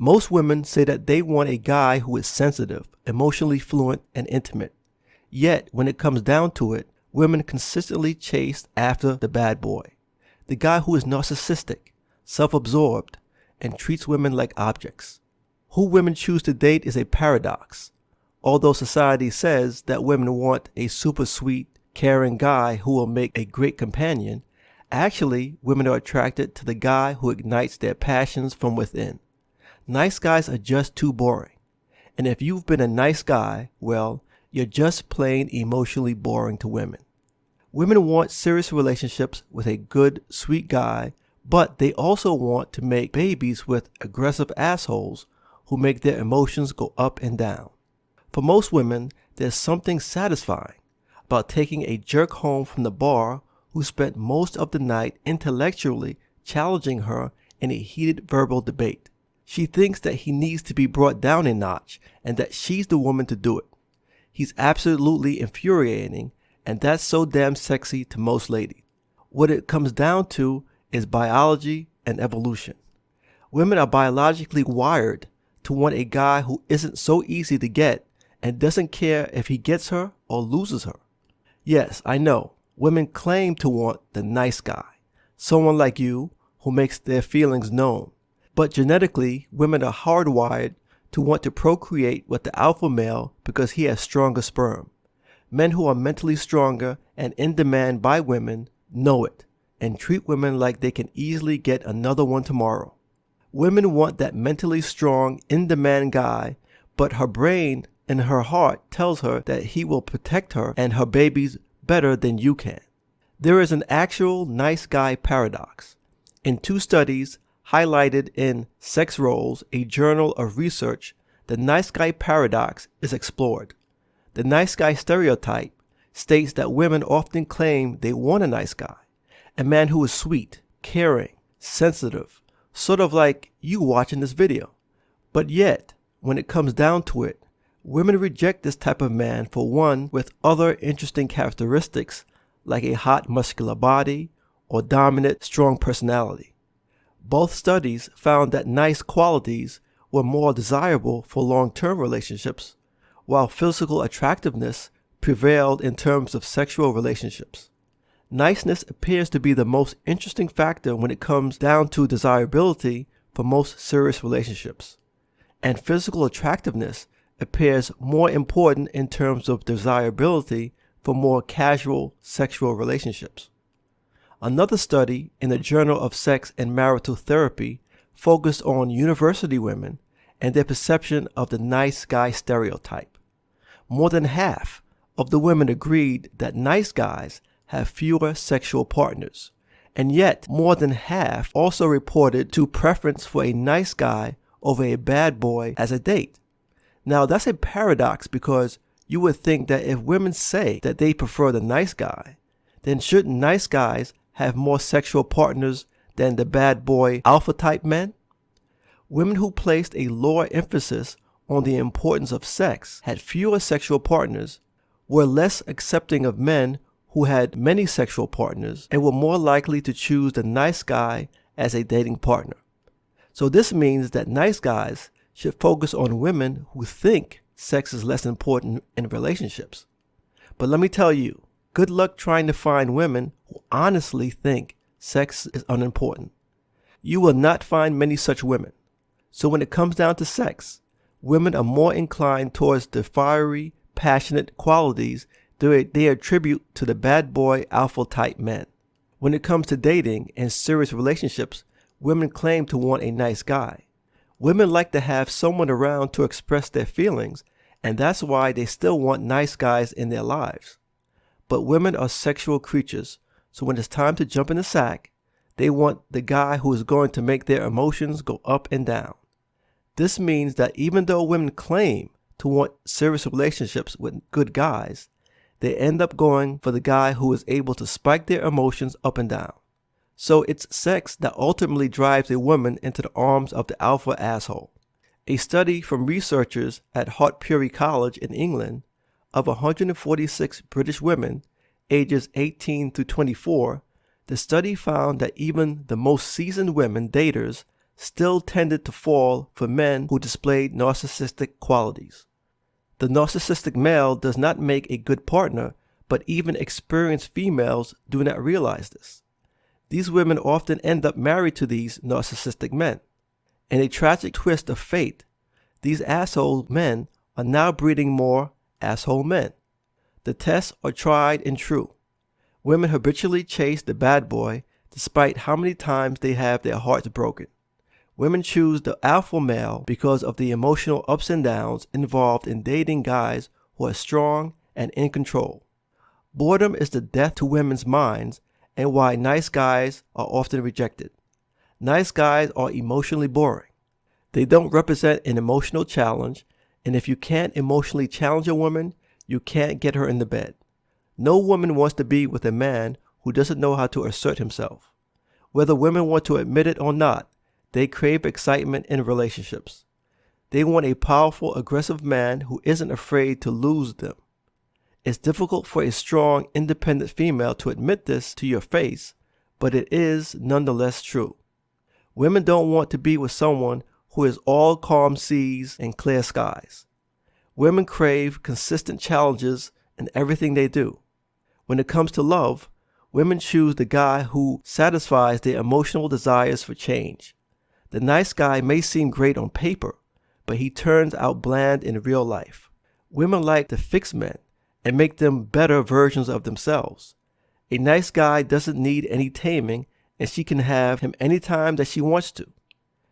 Most women say that they want a guy who is sensitive, emotionally fluent, and intimate. Yet, when it comes down to it, women consistently chase after the bad boy, the guy who is narcissistic, self-absorbed, and treats women like objects. Who women choose to date is a paradox. Although society says that women want a super sweet, caring guy who will make a great companion, actually, women are attracted to the guy who ignites their passions from within. Nice guys are just too boring. And if you've been a nice guy, well, you're just plain emotionally boring to women. Women want serious relationships with a good, sweet guy, but they also want to make babies with aggressive assholes who make their emotions go up and down. For most women, there's something satisfying about taking a jerk home from the bar who spent most of the night intellectually challenging her in a heated verbal debate. She thinks that he needs to be brought down a notch and that she's the woman to do it. He's absolutely infuriating, and that's so damn sexy to most ladies. What it comes down to is biology and evolution. Women are biologically wired to want a guy who isn't so easy to get and doesn't care if he gets her or loses her. Yes, I know, women claim to want the nice guy, someone like you who makes their feelings known. But genetically, women are hardwired to want to procreate with the alpha male because he has stronger sperm. Men who are mentally stronger and in demand by women know it and treat women like they can easily get another one tomorrow. Women want that mentally strong, in-demand guy, but her brain and her heart tells her that he will protect her and her babies better than you can. There is an actual nice guy paradox. In 2 studies highlighted in Sex Roles, a journal of research, the nice guy paradox is explored. The nice guy stereotype states that women often claim they want a nice guy, a man who is sweet, caring, sensitive, sort of like you watching this video. But yet, when it comes down to it, women reject this type of man for one with other interesting characteristics like a hot muscular body or dominant strong personality. Both studies found that nice qualities were more desirable for long-term relationships, while physical attractiveness prevailed in terms of sexual relationships. Niceness appears to be the most interesting factor when it comes down to desirability for most serious relationships, and physical attractiveness appears more important in terms of desirability for more casual sexual relationships. Another study in the Journal of Sex and Marital Therapy focused on university women and their perception of the nice guy stereotype. More than half of the women agreed that nice guys have fewer sexual partners, and yet more than half also reported to preference for a nice guy over a bad boy as a date. Now that's a paradox because you would think that if women say that they prefer the nice guy, then shouldn't nice guys have more sexual partners than the bad boy alpha type men? Women who placed a lower emphasis on the importance of sex had fewer sexual partners, were less accepting of men who had many sexual partners, and were more likely to choose the nice guy as a dating partner. So this means that nice guys should focus on women who think sex is less important in relationships. But let me tell you, good luck trying to find women who honestly think sex is unimportant. You will not find many such women. So when it comes down to sex, women are more inclined towards the fiery, passionate qualities they attribute to the bad boy alpha type men. When it comes to dating and serious relationships, women claim to want a nice guy. Women like to have someone around to express their feelings, and that's why they still want nice guys in their lives. But women are sexual creatures, so when it's time to jump in the sack, they want the guy who is going to make their emotions go up and down. This means that even though women claim to want serious relationships with good guys, they end up going for the guy who is able to spike their emotions up and down. So it's sex that ultimately drives a woman into the arms of the alpha asshole. A study from researchers at Hartpury College in England of 146 British women ages 18 to 24, the study found that even the most seasoned women daters still tended to fall for men who displayed narcissistic qualities. The narcissistic male does not make a good partner, but even experienced females do not realize this. These women often end up married to these narcissistic men. In a tragic twist of fate, these asshole men are now breeding more asshole men. The tests are tried and true. Women habitually chase the bad boy despite how many times they have their hearts broken. Women choose the alpha male because of the emotional ups and downs involved in dating guys who are strong and in control. Boredom is the death to women's minds and why nice guys are often rejected. Nice guys are emotionally boring. They don't represent an emotional challenge, and if you can't emotionally challenge a woman, you can't get her in the bed. No woman wants to be with a man who doesn't know how to assert himself. Whether women want to admit it or not, they crave excitement in relationships. They want a powerful, aggressive man who isn't afraid to lose them. It's difficult for a strong, independent female to admit this to your face, but it is nonetheless true. Women don't want to be with someone who is all calm seas and clear skies. Women crave consistent challenges in everything they do. When it comes to love, women choose the guy who satisfies their emotional desires for change. The nice guy may seem great on paper, but he turns out bland in real life. Women like to fix men and make them better versions of themselves. A nice guy doesn't need any taming, and she can have him anytime that she wants to.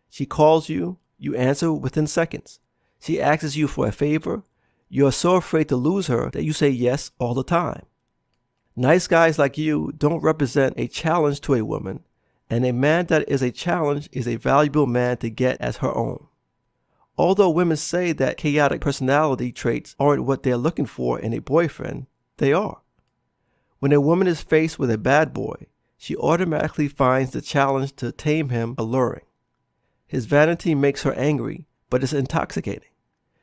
She calls you, you answer within seconds. She asks you for a favor. You are so afraid to lose her that you say yes all the time. Nice guys like you don't represent a challenge to a woman, and a man that is a challenge is a valuable man to get as her own. Although women say that chaotic personality traits aren't what they're looking for in a boyfriend, they are. When a woman is faced with a bad boy, she automatically finds the challenge to tame him alluring. His vanity makes her angry, but it's intoxicating.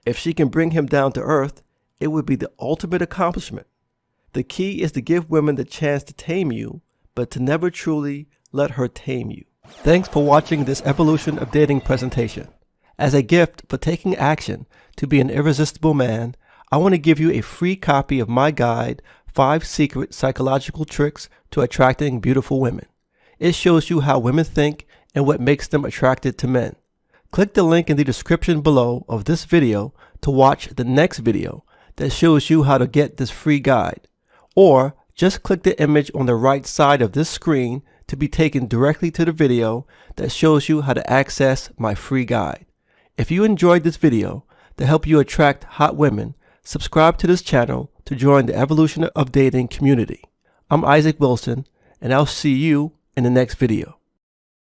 If she can bring him down to earth, it would be the ultimate accomplishment. The key is to give women the chance to tame you, but to never truly let her tame you. Thanks for watching this Evolution of Dating presentation. As a gift for taking action to be an irresistible man, I want to give you a free copy of my guide, 5 Secret Psychological Tricks to Attracting Beautiful Women. It shows you how women think and what makes them attracted to men. Click the link in the description below of this video to watch the next video that shows you how to get this free guide. Or just click the image on the right side of this screen to be taken directly to the video that shows you how to access my free guide. If you enjoyed this video to help you attract hot women, subscribe to this channel to join the Evolution of Dating community. I'm Isaac Wilson, and I'll see you in the next video.